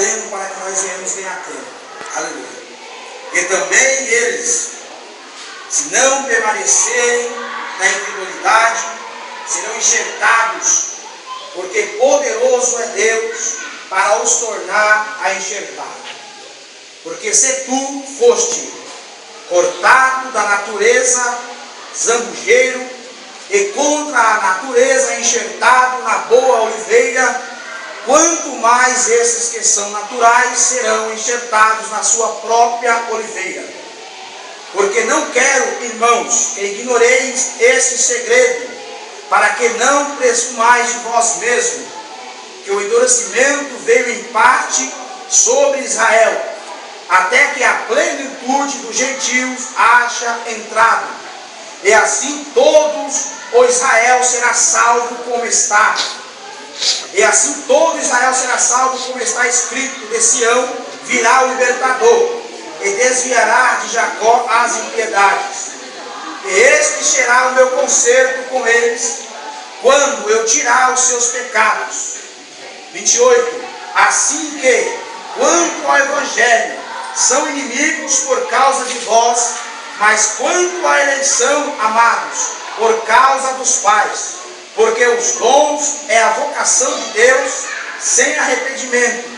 valendo para que nós venhamos ganhar tempo. Aleluia. E também eles, se não permanecerem na incredulidade, serão enxertados, porque poderoso é Deus para os tornar a enxertar. Porque se tu foste cortado da natureza, zambujeiro, e contra a natureza enxertado na boa oliveira, quanto mais esses que são naturais serão enxertados na sua própria oliveira. Porque não quero, irmãos, que ignoreis esse segredo, para que não presumais de vós mesmos, que o endurecimento veio em parte sobre Israel, até que a plenitude dos gentios haja entrado, e assim todos o Israel será salvo como está. E assim todo Israel será salvo como está escrito: de Sião virá o libertador, e desviará de Jacó as impiedades. E este será o meu conserto com eles, quando eu tirar os seus pecados. 28. Assim que, quanto ao Evangelho, são inimigos por causa de vós, mas quanto à eleição, amados, por causa dos pais, porque os dons é a vocação de Deus sem arrependimento,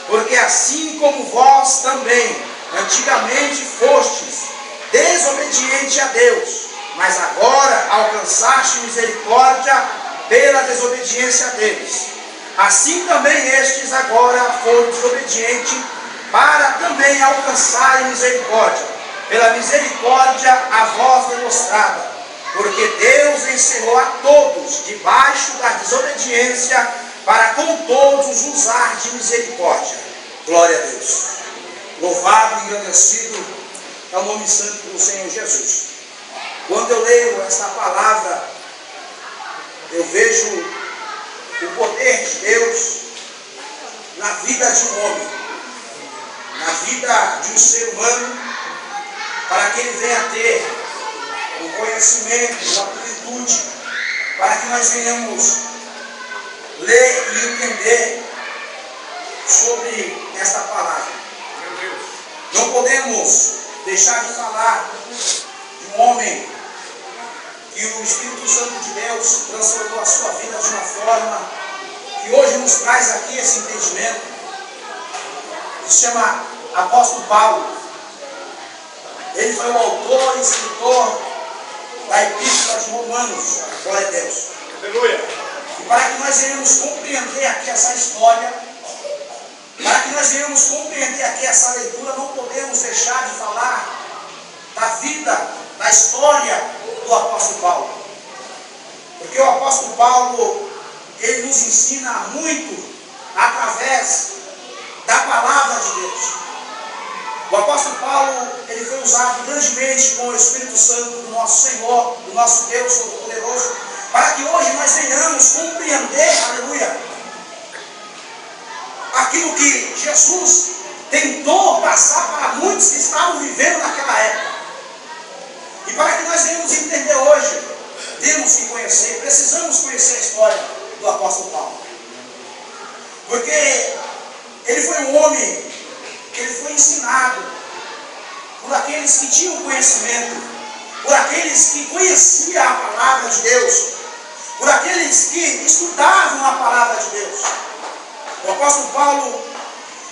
porque assim como vós também antigamente fostes desobediente a Deus, mas agora alcançaste misericórdia pela desobediência deles, assim também estes agora foram desobedientes, para também alcançarem misericórdia, pela misericórdia a vós demonstrada, porque Deus encerrou a todos debaixo da desobediência, para com todos usar de misericórdia. Glória a Deus. Louvado e engrandecido é o nome santo do Senhor Jesus. Quando eu leio esta palavra, eu vejo o poder de Deus na vida de um homem, na vida de um ser humano, para que ele venha ter o conhecimento, a plenitude, para que nós venhamos ler e entender sobre esta palavra. Não podemos deixar de falar de um homem que o Espírito Santo de Deus transformou a sua vida de uma forma que hoje nos traz aqui esse entendimento, que se chama Apóstolo Paulo. Ele foi o autor e escritor da Epístola de Romanos. Glória a Deus. Aleluia. E para que nós venhamos compreender aqui essa história, para que nós venhamos compreender aqui essa leitura, não podemos deixar de falar da vida, da história do apóstolo Paulo. Porque o apóstolo Paulo, ele nos ensina muito através da palavra de Deus. O apóstolo Paulo, ele foi usado grandemente com o Espírito Santo do nosso Senhor, do nosso Deus Todo-Poderoso, para que hoje nós venhamos compreender, aleluia, aquilo que Jesus tentou passar para muitos que estavam vivendo naquela época. E para que nós venhamos entender hoje, temos que conhecer, precisamos conhecer a história do apóstolo Paulo. Porque ele foi um homem que ele foi ensinado por aqueles que tinham conhecimento, por aqueles que conheciam a palavra de Deus, por aqueles que estudavam a palavra de Deus. O apóstolo Paulo,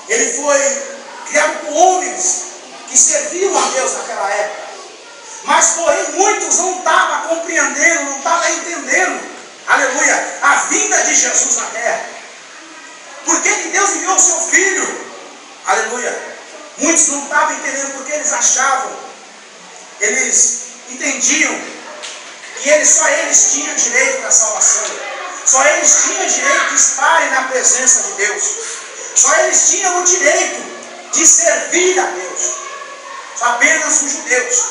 ele foi criado por homens que serviam a Deus naquela época. Mas porém muitos não estavam compreendendo, não estavam entendendo, aleluia, a vinda de Jesus na terra. Por que Deus enviou o seu filho? Aleluia. Muitos não estavam entendendo porque eles achavam, eles entendiam que só eles tinham direito da salvação. Só eles tinham direito de estarem na presença de Deus. Só eles tinham o direito de servir a Deus. Só apenas os judeus.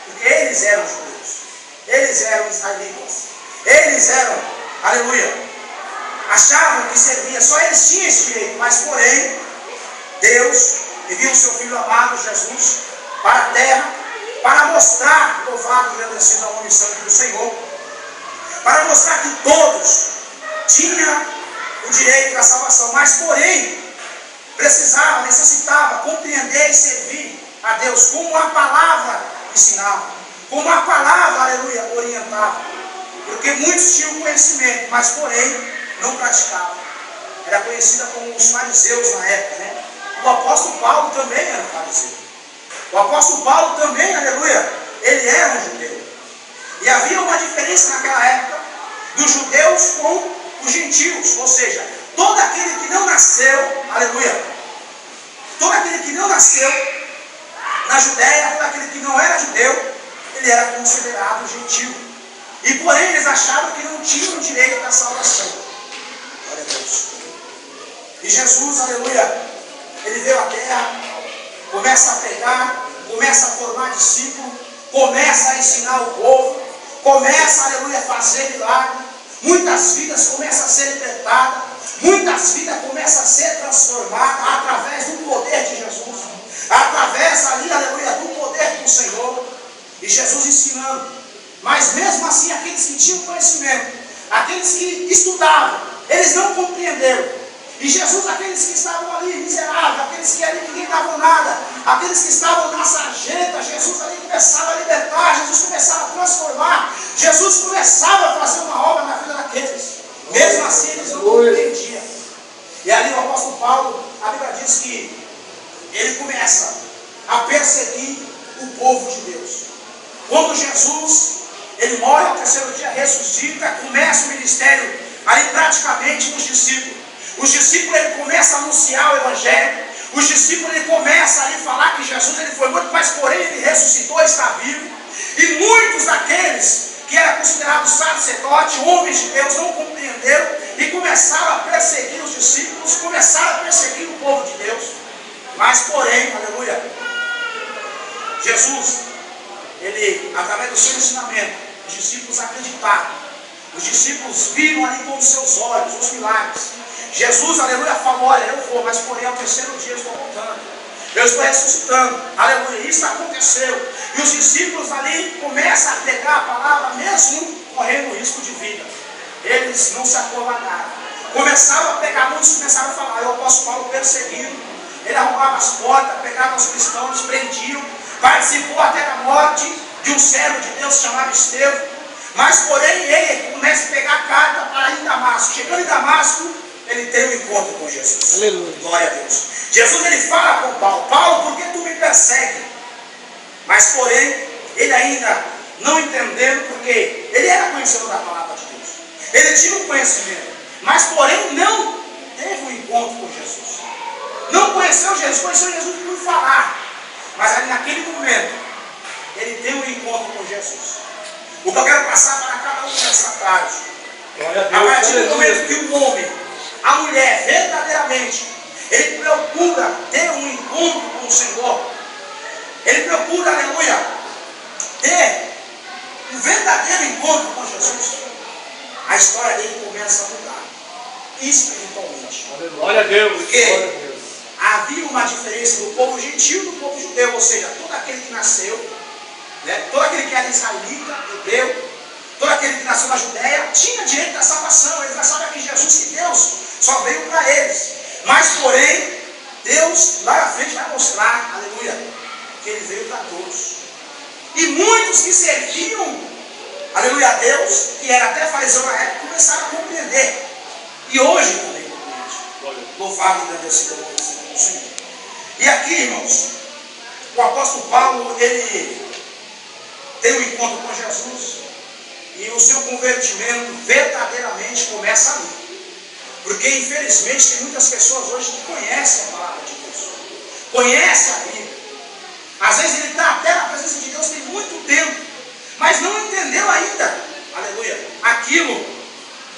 Porque eles eram judeus. Eles eram israelitas. Eles eram, aleluia, achavam que servia. Só eles tinham esse direito. Mas porém, Deus enviou o seu Filho amado, Jesus, para a terra, para mostrar, louvado e agradecido ao nome santo do Senhor, para mostrar que todos tinham o direito da salvação, mas porém, necessitava compreender e servir a Deus como a palavra ensinava, como a palavra, aleluia, orientava. Porque muitos tinham conhecimento, mas porém não praticavam. Era conhecida como os fariseus na época, né? O apóstolo Paulo também era um fariseu. O apóstolo Paulo também, aleluia, ele era um judeu. E havia uma diferença naquela época dos judeus com os gentios, ou seja, todo aquele que não nasceu, aleluia, todo aquele que não nasceu na Judéia, todo aquele que não era judeu, ele era considerado gentil. E porém eles achavam que não tinham direito à salvação. Glória a Deus. E Jesus, aleluia, ele veio à terra, começa a pregar, começa a formar discípulos, começa a ensinar o povo, começa, aleluia, a fazer milagre. Muitas vidas começam a ser libertadas, muitas vidas começam a ser transformadas através do poder de Jesus, através ali, aleluia, do poder do Senhor. E Jesus ensinando. Mas mesmo assim, aqueles que tinham conhecimento, aqueles que estudavam, eles não compreenderam. E Jesus, aqueles que estavam ali miseráveis, aqueles que ali ninguém dava nada, aqueles que estavam na sarjeta, Jesus ali começava a libertar, Jesus começava a transformar, Jesus começava a fazer uma obra na vida daqueles. Mesmo assim, eles não compreendiam. E ali o apóstolo Paulo, a Bíblia diz que ele começa a perseguir o povo de Deus. Quando Jesus, ele morre ao terceiro dia, ressuscita, começa o ministério ali praticamente dos discípulos. Os discípulos, ele começa a anunciar o evangelho. Os discípulos, ele começa ali a falar que Jesus, ele foi morto, mas porém ele ressuscitou, está vivo. E muitos daqueles que eram considerados sacerdotes, homens de Deus, não compreenderam e começaram a perseguir os discípulos, começaram a perseguir o povo de Deus. Mas porém, aleluia, Jesus, ele, através do seu ensinamento, os discípulos acreditaram. Os discípulos viram ali com os seus olhos os milagres. Jesus, aleluia, falou: olha, eu vou, mas porém ao terceiro dia eu estou voltando. Eu estou ressuscitando. Aleluia, isso aconteceu. E os discípulos ali começam a pregar a palavra, mesmo correndo risco de vida. Eles não se acovardaram. Começaram a pegar, muitos começaram a falar. Eu apóstolo Paulo perseguindo. Ele arrumava as portas, pegava os cristãos, prendiam. Participou até da morte de um servo de Deus chamado Estevão. Mas porém ele começa a pegar a carta para ir em Damasco. Chegando em Damasco, ele tem um encontro com Jesus. Aleluia. Glória a Deus. Jesus, ele fala com Paulo: Paulo, por que tu me persegue? Mas porém, ele ainda não entendendo, porque ele era conhecedor da palavra de Deus. Ele tinha um conhecimento, mas porém não teve um encontro com Jesus. Não conheceu Jesus, conheceu Jesus por falar. Mas ali naquele momento, ele tem um encontro com Jesus. O que eu quero passar para cada um nessa tarde, a partir do momento que o homem, a mulher, verdadeiramente, ele procura ter um encontro com o Senhor, ele procura, aleluia, ter um verdadeiro encontro com Jesus, a história dele começa a mudar espiritualmente. Glória a Deus. Porque havia uma diferença do povo gentil e do povo judeu, ou seja, todo aquele que nasceu, né, todo aquele que era israelita, hebreu, todo aquele que nasceu na Judéia, tinha direito à salvação. Eles achavam que Jesus, que Deus só veio para eles. Mas porém, Deus lá na frente vai mostrar, aleluia, que ele veio para todos. E muitos que serviam, aleluia, a Deus, que era até fariseu na época, começaram a compreender. E hoje também compreende. Louvado e agradecido ao nome do Senhor. E aqui, irmãos, o apóstolo Paulo, ele tem um encontro com Jesus e o seu convertimento verdadeiramente começa ali. Porque infelizmente tem muitas pessoas hoje que conhecem a palavra de Deus, conhecem a Bíblia. Às vezes ele está até na presença de Deus tem muito tempo, mas não entendeu ainda, aleluia, aquilo,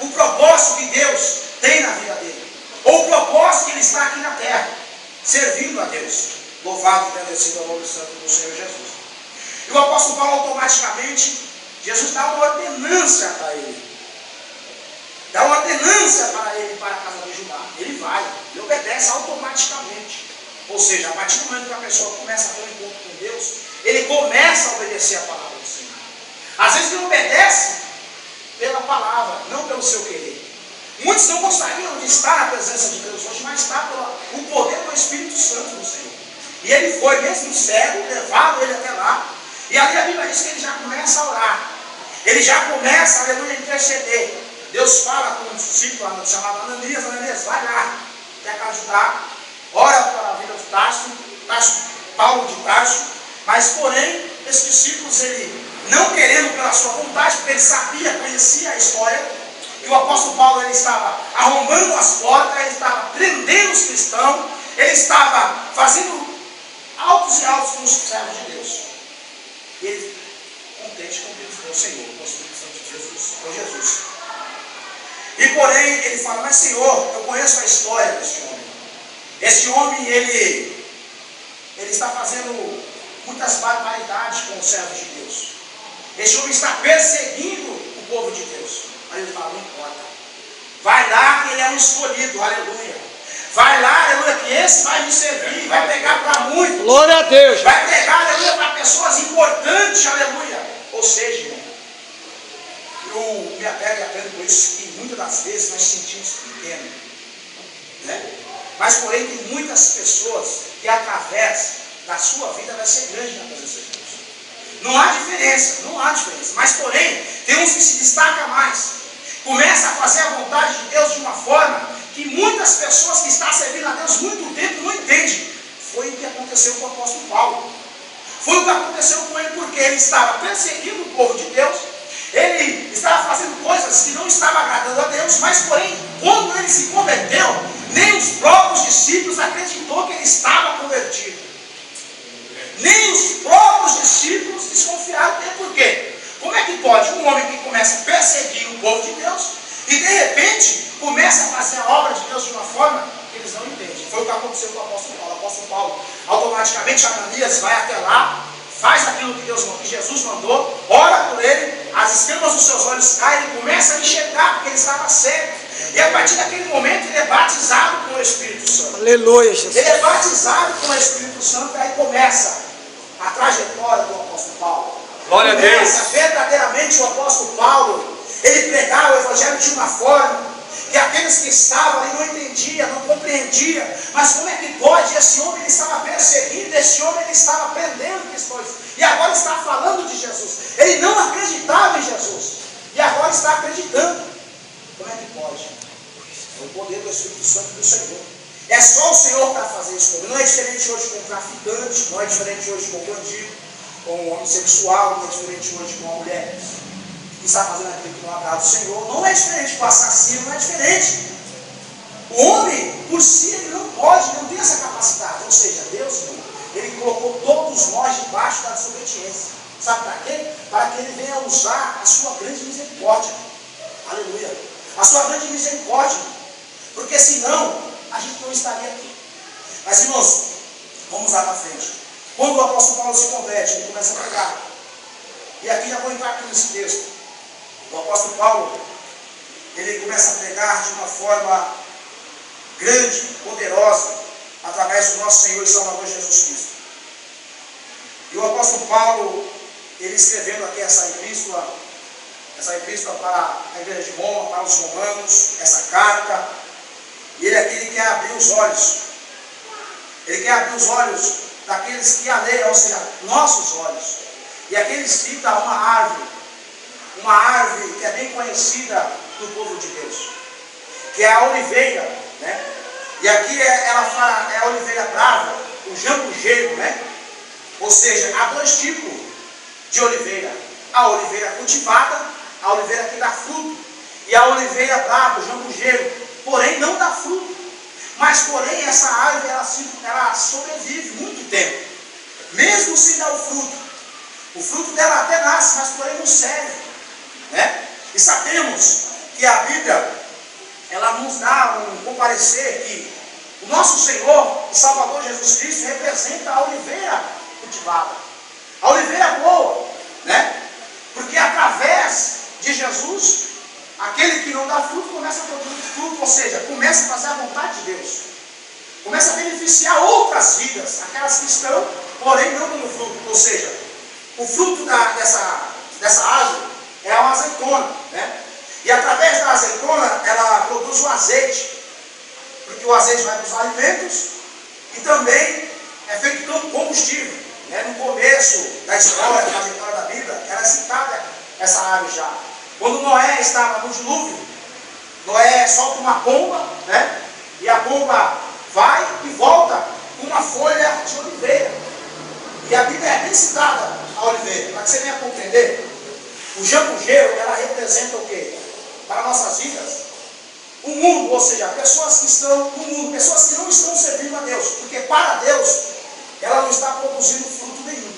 o propósito que Deus tem na vida dele, ou o propósito que ele está aqui na terra, servindo a Deus. Louvado e agradecido ao nome santo do Senhor Jesus. E o apóstolo Paulo automaticamente, Jesus dá uma ordenância para ele. Dá uma ordenância para ele para a casa de Judá. Ele vai, ele obedece automaticamente. Ou seja, a partir do momento que a pessoa começa a ter um encontro com Deus, ele começa a obedecer a palavra do Senhor. Às vezes ele obedece pela palavra, não pelo seu querer. Muitos não gostariam de estar na presença de Deus hoje, mas está pelo poder do Espírito Santo no Senhor. E ele foi, mesmo cego, levado ele até lá. E ali a Bíblia diz que ele já começa a orar. Ele já começa, aleluia, a interceder. Deus fala com um discípulo chamado Ananias: Ananias, vai lá, quer ajudar, ora para a vida de Tarso, Paulo de Tarso. Mas porém, esses discípulos, ele não querendo pela sua vontade, porque ele sabia, conhecia a história, que o apóstolo Paulo ele estava arrombando as portas, ele estava prendendo os cristãos, ele estava fazendo altos e altos com os servos de Deus. E ele, contente com Deus, com o Senhor, com o Espírito Santo de Jesus, com Jesus. E porém, ele fala: mas Senhor, eu conheço a história deste homem. Esse homem, ele está fazendo muitas barbaridades com os servos de Deus. Esse homem está perseguindo o povo de Deus. Aí ele fala: não importa. Vai lá que ele é um escolhido, aleluia. Vai lá, aleluia, que esse vai me servir, vai pegar para muitos. Glória a Deus. Vai pegar, aleluia, para pessoas importantes, aleluia. Ou seja, irmão, eu me apego e aprendo com isso, que muitas das vezes nós sentimos pequeno, né? Mas porém tem muitas pessoas que através da sua vida vai ser grande na presença de Deus. Não há diferença, não há diferença. Mas porém, tem uns que se destacam mais. Começa a fazer a vontade de Deus de uma forma que muitas pessoas que estão servindo a Deus muito tempo não entendem. Foi o que aconteceu com o apóstolo Paulo. Foi o que aconteceu com ele, porque ele estava perseguindo o povo de Deus. Ele estava fazendo coisas que não estavam agradando a Deus, mas porém, quando ele se converteu, nem os próprios discípulos acreditou que ele estava convertido. Nem os próprios discípulos desconfiaram dele. Por quê? Como é que pode um homem que começa a perseguir o povo de Deus e de repente começa a fazer a obra de Deus de uma forma que eles não entendem? Foi o que aconteceu com o apóstolo Paulo. O apóstolo Paulo, automaticamente, Ananias vai até lá, faz aquilo que Jesus mandou, ora por ele, as escamas dos seus olhos caem, ele começa a enxergar, porque ele estava cego. E a partir daquele momento ele é batizado com o Espírito Santo. Aleluia, Jesus. Ele é batizado com o Espírito Santo, e aí começa a trajetória do apóstolo Paulo. Glória a Deus. Começa verdadeiramente o apóstolo Paulo, ele pregar o evangelho de uma forma que aqueles que estavam ali não entendiam, não compreendiam. Mas como é que pode? Esse homem ele estava perseguindo, esse homem ele estava prendendo cristãos, e agora está falando de Jesus. Ele não acreditava em Jesus, e agora está acreditando. Como é que pode? É o poder do Espírito Santo do Senhor. É só o Senhor para fazer isso. Não é diferente hoje com o traficante, não é diferente hoje com o bandido, com o homossexual, não é diferente hoje com a mulher que está fazendo aquilo que não agrada o Senhor. Não é diferente com o assassino, não é diferente. O homem, por si, ele não pode, não tem essa capacidade. Ou seja, Deus, ele colocou todos nós debaixo da desobediência. Sabe para quê? Para que ele venha usar a sua grande misericórdia. Aleluia. A sua grande misericórdia. Porque senão, a gente não estaria aqui. Mas irmãos, vamos lá para frente. Quando o apóstolo Paulo se converte, ele começa a pregar. E aqui já vou entrar aqui nesse texto. O apóstolo Paulo, ele começa a pregar de uma forma grande, poderosa, através do nosso Senhor e Salvador Jesus Cristo. E o apóstolo Paulo, ele escrevendo aqui essa epístola para a igreja de Roma, para os romanos, essa carta, e ele aqui ele quer abrir os olhos. Ele quer abrir os olhos daqueles que a leram, ou seja, nossos olhos. E aqui ele cita uma árvore que é bem conhecida do povo de Deus, que é a oliveira, né? E aqui ela fala, é a oliveira brava, o jambujeiro, né? Ou seja, há dois tipos de oliveira: a oliveira cultivada, a oliveira que dá fruto, e a oliveira brava, o jambujeiro, porém não dá fruto. Mas porém essa árvore ela sobrevive muito tempo, mesmo sem dar o fruto. O fruto dela até nasce, mas porém não serve, né? E sabemos que a Bíblia ela nos dá um comparecer que o nosso Senhor e Salvador Jesus Cristo representa a oliveira cultivada, a oliveira boa, né? Porque através de Jesus, aquele que não dá fruto começa a produzir fruto, ou seja, começa a fazer a vontade de Deus, começa a beneficiar outras vidas, aquelas que estão, porém não dando fruto. Ou seja, o fruto dessa árvore é uma azeitona, né? E através da azeitona, ela produz o azeite. Porque o azeite vai para os alimentos e também é feito como combustível. No começo da história, da trajetória da Bíblia, era citada essa árvore já. Quando Noé estava no dilúvio, Noé solta uma pomba, e a pomba vai e volta com uma folha de oliveira. E a Bíblia é bem citada, a oliveira. Para que você venha compreender, o jambujeiro, ela representa o quê? Para nossas vidas, o mundo, ou seja, pessoas que estão no mundo, pessoas que não estão servindo a Deus. Porque para Deus, ela não está produzindo fruto nenhum.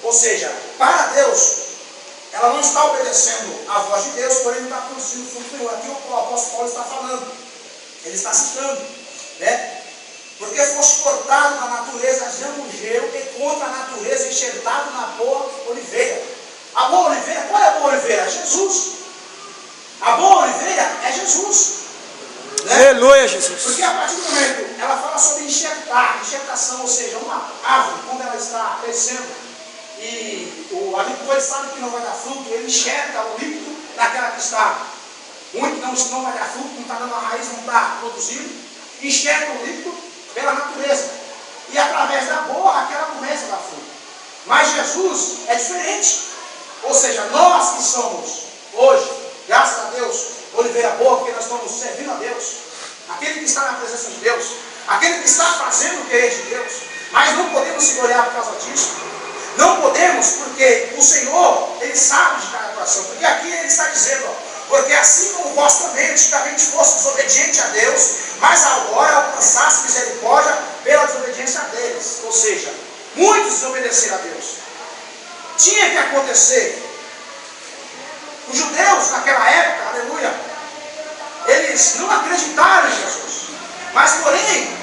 Ou seja, para Deus, ela não está obedecendo a voz de Deus, porém não está produzindo fruto nenhum. Aqui o apóstolo Paulo está falando. Ele está citando, porque foste cortado da natureza jambujeiro e contra a natureza enxertado na boa oliveira. A boa oliveira, qual é a boa oliveira? É Jesus. A boa oliveira é Jesus. Aleluia, Jesus. Porque a partir do momento, ela fala sobre enxertar, enxertação, ou seja, uma árvore, quando ela está crescendo, e o agricultor sabe que não vai dar fruto, ele enxerta o líquido naquela que está muito, não vai dar fruto, não está dando a raiz, não está produzindo, enxerta o líquido pela natureza. E através da boa, aquela começa a dar fruto. Mas Jesus é diferente. Ou seja, nós que somos hoje, graças a Deus, oliveira boa, porque nós estamos servindo a Deus, aquele que está na presença de Deus, aquele que está fazendo o querer de Deus, mas não podemos se gloriar por causa disso. Não podemos, porque o Senhor, Ele sabe de cada coração. Porque aqui Ele está dizendo, porque assim como vós também antigamente fosse desobediente a Deus, mas agora alcançaste misericórdia pela desobediência deles. Ou seja, muitos desobedeceram a Deus. Tinha que acontecer. Os judeus naquela época, aleluia, eles não acreditaram em Jesus. Mas porém,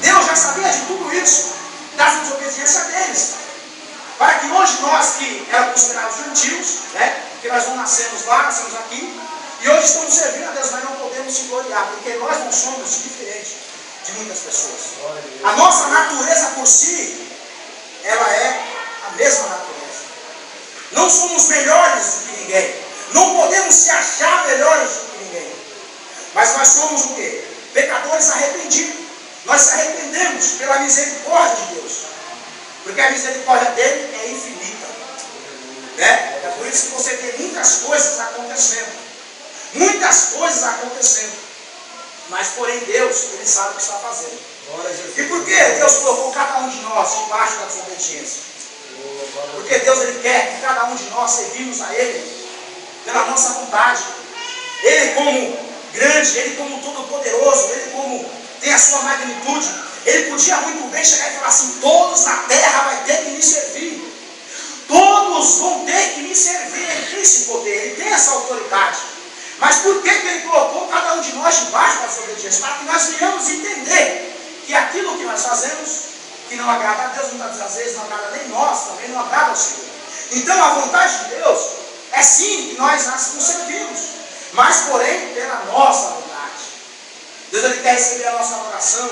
Deus já sabia de tudo isso, da desobediência deles. Para que hoje nós que éramos considerados gentios, porque nós não nascemos lá, nascemos aqui, e hoje estamos servindo a Deus, mas não podemos se gloriar, porque nós não somos diferentes de muitas pessoas. A nossa natureza por si, ela é a mesma natureza. Não somos melhores do que ninguém. Não podemos se achar melhores do que ninguém. Mas nós somos o quê? Pecadores arrependidos. Nós se arrependemos pela misericórdia de Deus. Porque a misericórdia dele é infinita. É por isso que você vê muitas coisas acontecendo. Muitas coisas acontecendo. Mas porém Deus, Ele sabe o que está fazendo. E por que Deus colocou cada um de nós debaixo da desobediência? Porque Deus, Ele quer que cada um de nós servimos a Ele pela nossa vontade. Ele como grande, Ele como todo-poderoso, Ele como tem a sua magnitude, Ele podia muito bem chegar e falar assim: todos na terra vão ter que me servir. Todos vão ter que me servir. Ele tem esse poder, Ele tem essa autoridade. Mas por que Ele colocou cada um de nós debaixo da desobediência? Para que nós venhamos entender que aquilo que nós fazemos, que não agrada a Deus, muitas das vezes não agrada nem nós, também não agrada ao Senhor. Então a vontade de Deus é sim que nós nos servimos, mas porém pela nossa vontade. Deus, Ele quer receber a nossa adoração,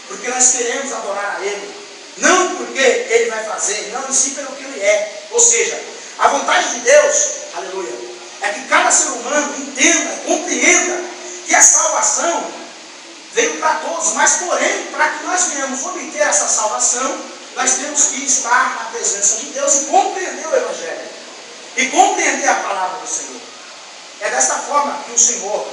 porque nós queremos adorar a Ele, não porque Ele vai fazer, não, e sim pelo que Ele é. Ou seja, a vontade de Deus, aleluia, é que cada ser humano entenda, compreenda que a salvação veio para todos, mas porém, para que nós venhamos obter essa salvação, nós temos que estar na presença de Deus e compreender o Evangelho, e compreender a palavra do Senhor. É desta forma que o Senhor,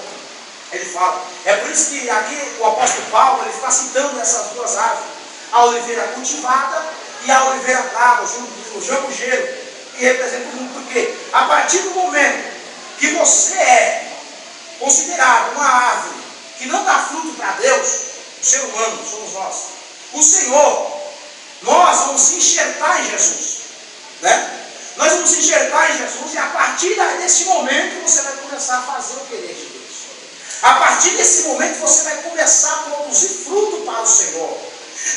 Ele fala. É por isso que aqui o apóstolo Paulo, ele está citando essas duas árvores, a oliveira cultivada e a oliveira brava, o jambujeiro, que representa o mundo. Porque a partir do momento que você é considerado uma árvore que não dá fruto para Deus, o ser humano, somos nós, o Senhor, nós vamos enxertar em Jesus, Nós vamos enxertar em Jesus, e a partir desse momento você vai começar a fazer o querer de Deus. A partir desse momento você vai começar a produzir fruto para o Senhor.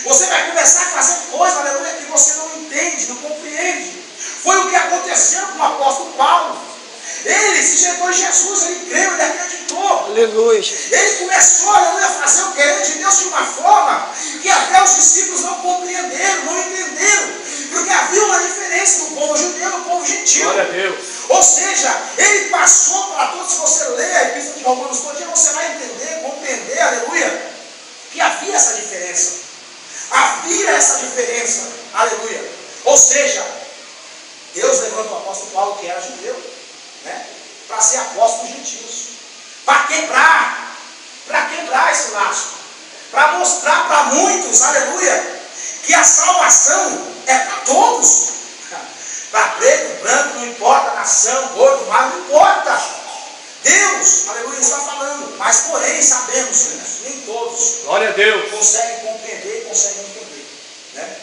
Você vai começar a fazer coisas, aleluia, que você não entende, não compreende. Foi o que aconteceu com o apóstolo Paulo. Ele se chegou em Jesus, ele creu, ele acreditou. Aleluia. Ele começou, aleluia, a fazer o querer de Deus de uma forma que até os discípulos não compreenderam, não entenderam. Porque havia uma diferença do povo judeu e do povo gentil. Glória a Deus. Ou seja, ele passou para todos. Se você ler a Epístola de Romanos todo dia, você vai entender, compreender, aleluia, que havia essa diferença. Havia essa diferença, aleluia. Ou seja, Deus levanta o apóstolo Paulo, que era judeu, né, para ser apóstolo dos gentios, para quebrar esse laço, para mostrar para muitos, aleluia, que a salvação é para todos, para preto, branco, não importa, nação, gordo, magro, não importa. Deus, aleluia, está falando, mas porém sabemos, nem todos, glória a Deus, conseguem compreender, conseguem entender, né?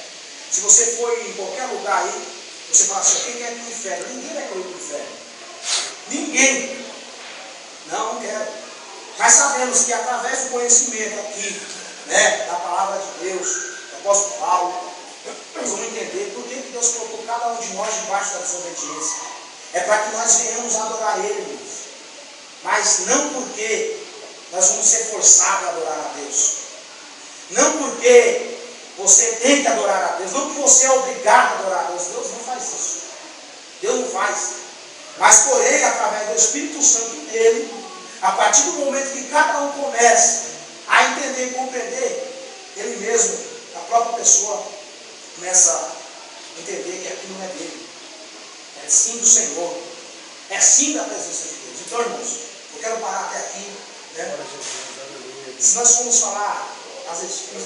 Se você for em qualquer lugar aí, você fala assim, quem quer ir para o inferno? Ninguém vai correr para o inferno. Ninguém. Não quero. Mas sabemos que através do conhecimento aqui, né, da palavra de Deus, do apóstolo Paulo, nós vamos entender por que Deus colocou cada um de nós debaixo da desobediência. É para que nós venhamos adorar Ele, irmãos. Mas não porque nós vamos ser forçados a adorar a Deus. Não porque você tem que adorar a Deus. Não que você é obrigado a adorar a Deus. Deus não faz isso. Deus não faz. Mas porém, através do Espírito Santo dele, a partir do momento que cada um começa a entender e compreender, ele mesmo, a própria pessoa, começa a entender que aquilo não é dele. É sim do Senhor. É sim da presença de Deus. Então, irmãos, eu quero parar até aqui, né? Se nós formos falar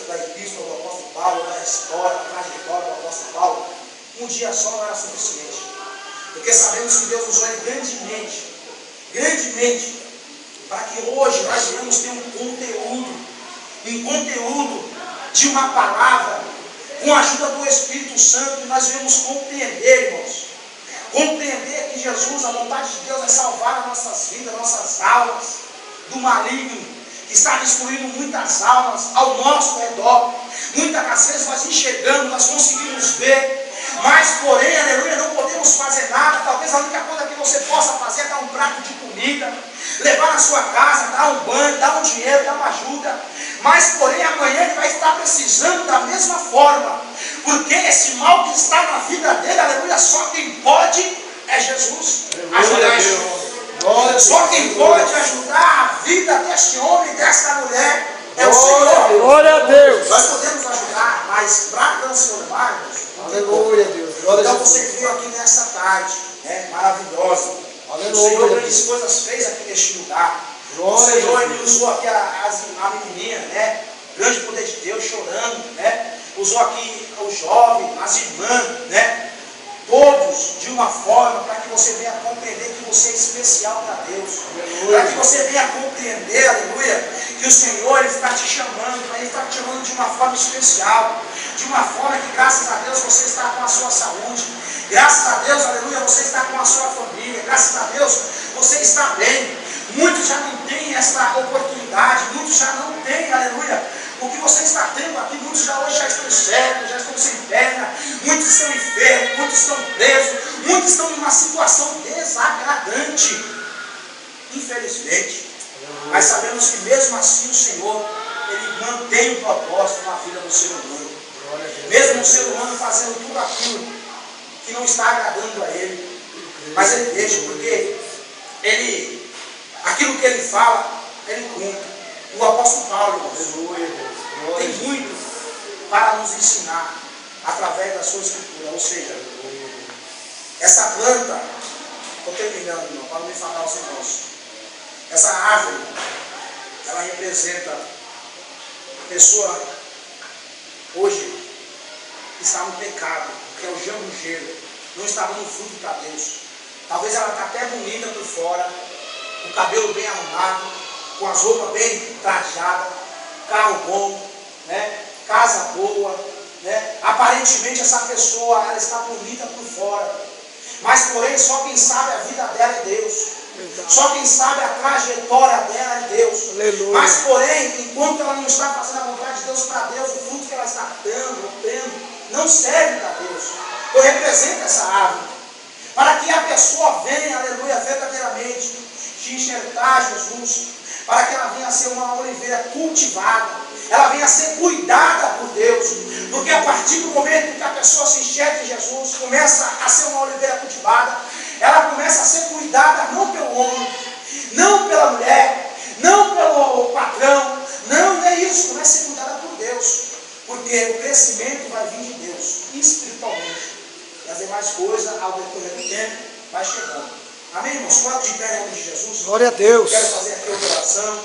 da epístola do apóstolo Paulo, da história, da trajetória do apóstolo Paulo, um dia só não era suficiente. Porque sabemos que Deus usou ele grandemente, para que hoje nós venhamos ter um conteúdo de uma palavra, com a ajuda do Espírito Santo, e nós venhamos compreender, irmãos. Compreender que Jesus, a vontade de Deus é salvar as nossas vidas, nossas almas do maligno, que está destruindo muitas almas ao nosso redor. Muitas das vezes nós enxergamos, nós conseguimos ver, mas porém, aleluia, não podemos fazer nada. Talvez a única coisa que você possa fazer é dar um prato de comida, levar na sua casa, dar um banho, dar um dinheiro, dar uma ajuda. Mas porém amanhã ele vai estar precisando da mesma forma, porque esse mal que está na vida dele, aleluia, só quem pode é Jesus. Só quem pode ajudar a vida deste homem e desta mulher é o Senhor. Glória a Deus. Nós podemos ajudar, mas para transformar, Aleluia, Deus. Então você que veio aqui nessa tarde, né, maravilhosa. O Senhor grandes coisas fez aqui neste lugar. O Senhor, Ele usou aqui a menininha, né? Grande poder de Deus, chorando, né? Usou aqui o jovem, as irmãs, né? Todos de uma forma para que você venha compreender que você é especial para Deus. Para que você venha compreender, aleluia, que o Senhor Ele está te chamando, Ele está te chamando de uma forma especial. De uma forma que, graças a Deus, você está com a sua saúde. Graças a Deus, aleluia, você está com a sua família. Graças a Deus, você está bem. Muitos já não têm essa oportunidade, muitos já não têm, aleluia, o que você está tendo aqui. Muitos já hoje já estão cegos, já estão sem perna, muitos estão enfermos, muitos estão presos, muitos estão em uma situação desagradante, infelizmente. Mas sabemos que mesmo assim o Senhor, Ele mantém o propósito na vida do ser humano. Mesmo o ser humano fazendo tudo aquilo que não está agradando a Ele, mas Ele deixa, porque aquilo que Ele fala, Ele cumpre. O apóstolo Paulo, irmãos, tem muito para nos ensinar através da sua escritura. Ou seja, essa planta, estou terminando, irmão, para não me falar os irmãos. Essa árvore, ela representa a pessoa hoje que está no pecado, que é o jambujeiro, não está dando fruto para Deus. Talvez ela está até bonita por fora, com o cabelo bem arrumado, com as roupas bem trajadas, carro bom, né? Casa boa, né? Aparentemente essa pessoa ela está bonita por fora, mas porém só quem sabe a vida dela é Deus. Só quem sabe a trajetória dela é Deus. Aleluia. Mas porém, enquanto ela não está fazendo a vontade de Deus para Deus, o fruto que ela está tendo não serve para Deus. Então representa essa árvore, para que a pessoa venha, aleluia, verdadeiramente te enxergar Jesus, para que ela venha a ser uma oliveira cultivada, ela venha a ser cuidada por Deus, porque a partir do momento que a pessoa se enxerga em Jesus, começa a ser uma oliveira cultivada, ela começa a ser pelo homem, não pela mulher, não pelo patrão. Não é isso. Comece a ser cuidada por Deus. Porque o crescimento vai vir de Deus, espiritualmente. E as demais coisas, ao decorrer do tempo, vai chegando. Amém, irmãos? Coloque de pé em nome de Jesus. Glória a Deus. Quero fazer aqui a oração.